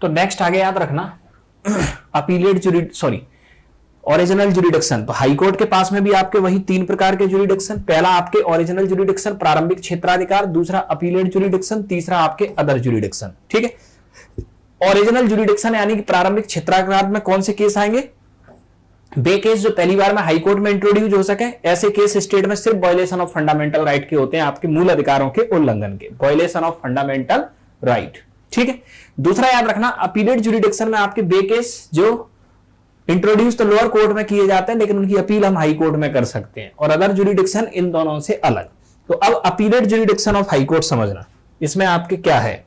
तो नेक्स्ट आगे याद रखना अपीलेट ओरिजिनल जुरिडिक्शन। तो हाईकोर्ट के पास में भी आपके वही 3 प्रकार के जुरिडिक्शन, पहला आपके ओरिजिनल जुरिडिक्शन प्रारंभिक क्षेत्राधिकार, दूसरा अपीलेट जुरिडिक्शन, तीसरा आपके अदर जुरिडिक्शन। ठीक है, ओरिजिनल जुरिडिक्शन यानी कि प्रारंभिक क्षेत्राधिकार में कौन से केस आएंगे? बे केस जो पहली बार में हाई कोर्ट में इंट्रोड्यूस हो सके, ऐसे केस स्टेट में सिर्फ वायलेशन ऑफ फंडामेंटल राइट के होते हैं, आपके मूल अधिकारों के उल्लंघन के, वायलेशन ऑफ फंडामेंटल राइट। ठीक है। दूसरा याद रखना, अपीलेट जुरिडिक्शन में आपके बे केस जो इंट्रोड्यूस तो लोअर कोर्ट में किए जाते हैं, लेकिन उनकी अपील हम हाई कोर्ट में कर सकते हैं, और अदर जुरिडिक्शन इन दोनों से अलग। तो अब appellate jurisdiction of high court समझना, इसमें आपके क्या है।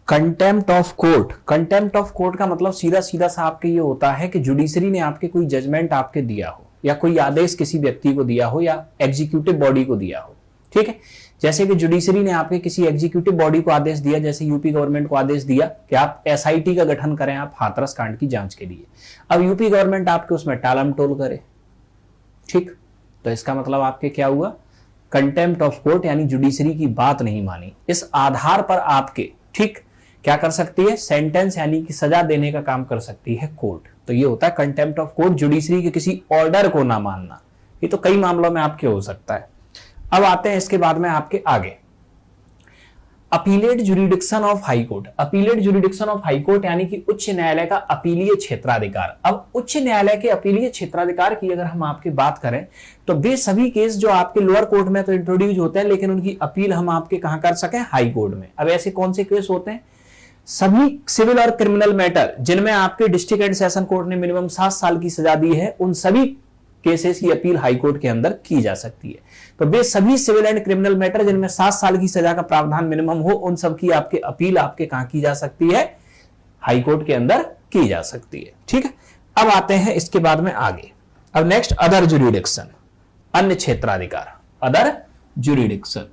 Contempt of court, contempt of court का मतलब सीधा सीधा सा आपके ये होता है कि जुडिशरी ने आपके कोई जजमेंट आपके दिया हो, या कोई आदेश किसी व्यक्ति को दिया हो, या एग्जीक्यूटिव बॉडी को दिया हो। ठीक है। जैसे कि जुडिशरी ने आपके किसी एग्जीक्यूटिव बॉडी को आदेश दिया, जैसे यूपी गवर्नमेंट को आदेश दिया कि आप एसआईटी का गठन करें आप हाथरस कांड की जांच के लिए। अब यूपी गवर्नमेंट आपके उसमें टालम टोल करे, ठीक, तो इसका मतलब आपके क्या हुआ, कंटेम्प्ट ऑफ कोर्ट, यानी जुडिशरी की बात नहीं मानी। इस आधार पर आपके, ठीक, क्या कर सकती है, सेंटेंस यानी कि सजा देने का काम कर सकती है कोर्ट। तो ये होता है कंटेम्प्ट ऑफ कोर्ट, जुडिशरी के किसी ऑर्डर को ना मानना। ये तो कई मामलों में आपके हो सकता है। अब आते हैं इसके बाद में आपके आगे, appellate jurisdiction of high court. Appellate jurisdiction of high court यानी कि उच्च न्यायालय का अपीलीय क्षेत्राधिकार। अब उच्च न्यायालय के अपीलीय क्षेत्राधिकार की अगर हम आपकी बात करें तो वे सभी केस जो आपके लोअर कोर्ट में तो इंट्रोड्यूस होते हैं, लेकिन उनकी अपील हम आपके कहां कर सकें, हाई कोर्ट में। अब ऐसे कौन से केस होते हैं, सभी सिविल और क्रिमिनल मैटर जिनमें आपके डिस्ट्रिक्ट एंड सेशन कोर्ट ने मिनिमम 7 साल की सजा दी है, उन सभी केसेस की अपील हाई कोर्ट के अंदर की जा सकती है। तो वे सभी सिविल एंड क्रिमिनल मैटर जिनमें 7 साल की सजा का प्रावधान मिनिमम हो, उन सब की आपके अपील आपके कहां की जा सकती है, हाई कोर्ट के अंदर की जा सकती है। ठीक है, अब आते हैं इसके बाद में आगे। अब नेक्स्ट अदर जुरिडिक्शन, अन्य क्षेत्राधिकार, अदर जुरिडिक्शन।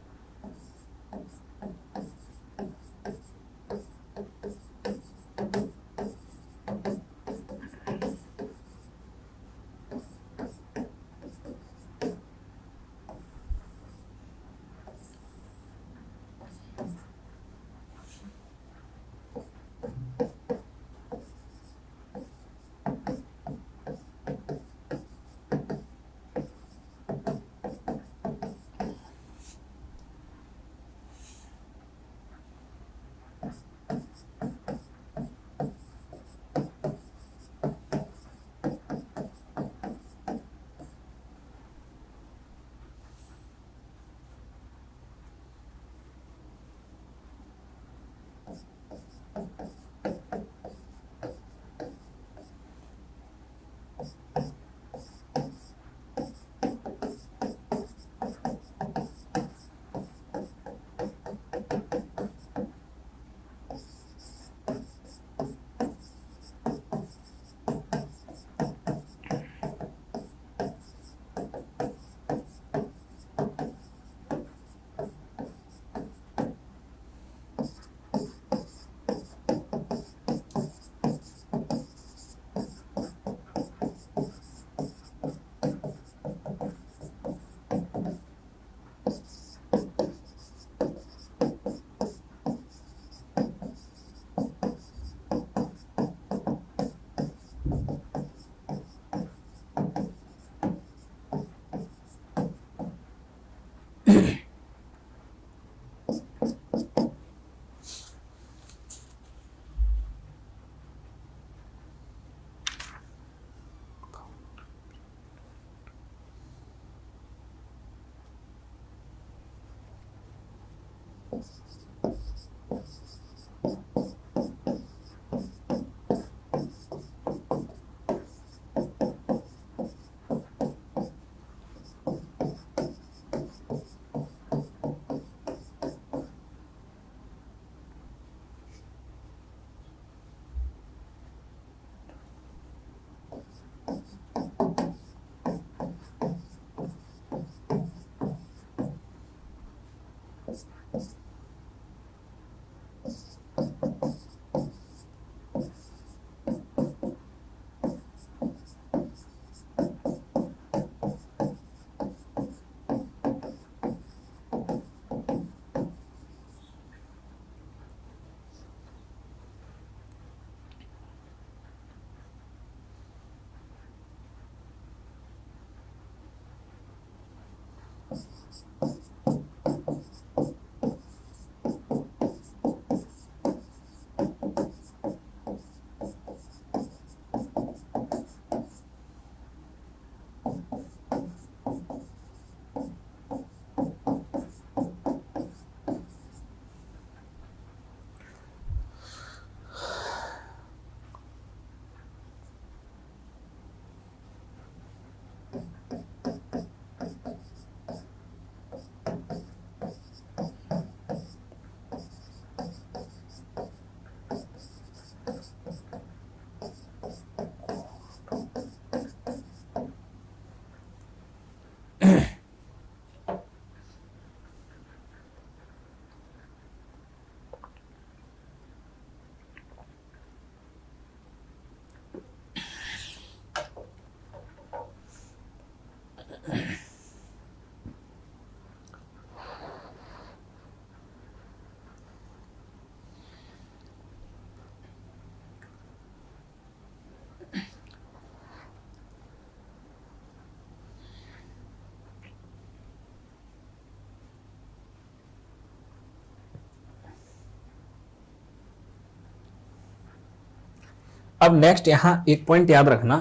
अब नेक्स्ट यहां एक पॉइंट याद रखना,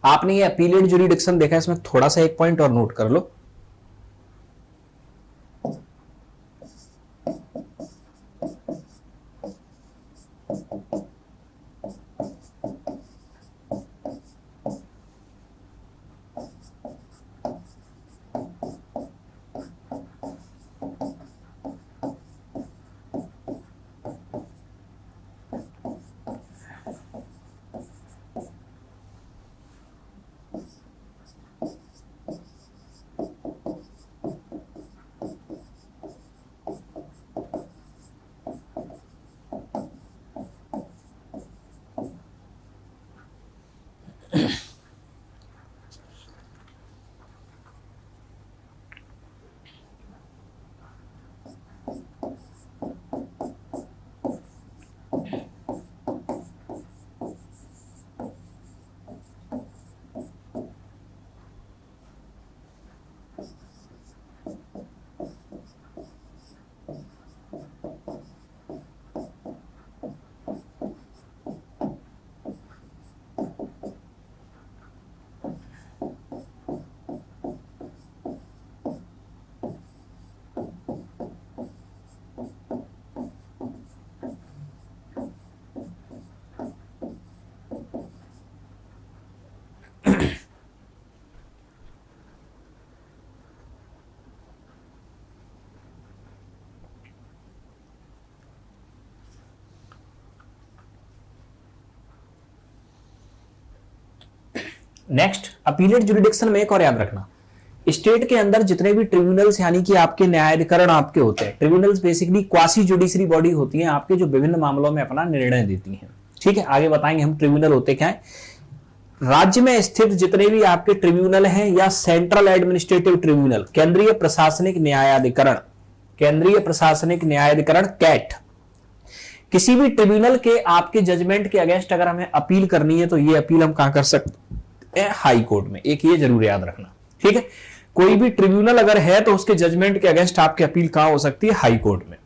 आपने ये अपीलेट ज्यूरिडिक्शन देखा, इसमें थोड़ा सा एक पॉइंट और नोट कर लो। नेक्स्ट अपीलेट ज्यूरिडिक्शन में एक और याद रखना, स्टेट के अंदर जितने भी ट्रिब्यूनल्स यानी कि आपके न्यायाधिकरण आपके होते हैं, tribunals basically quasi judiciary body होती हैं आपके, जो विभिन्न मामलों में अपना निर्णय देती हैं। ठीक है, आगे बताएंगे हम ट्रिब्यूनल होते क्या है। राज्य में स्थित जितने भी आपके ट्रिब्यूनल हैं या सेंट्रल एडमिनिस्ट्रेटिव ट्रिब्यूनल, केंद्रीय प्रशासनिक न्यायाधिकरण, केंद्रीय प्रशासनिक न्यायाधिकरण कैट, किसी भी ट्रिब्यूनल के आपके जजमेंट के अगेंस्ट अगर हमें अपील करनी है तो ये अपील हम कहां कर सकते हैं, हाई कोर्ट में। एक ये जरूर याद रखना। ठीक है, कोई भी ट्रिब्यूनल अगर है तो उसके जजमेंट के अगेंस्ट आपकी अपील कहां हो सकती है, हाई कोर्ट में।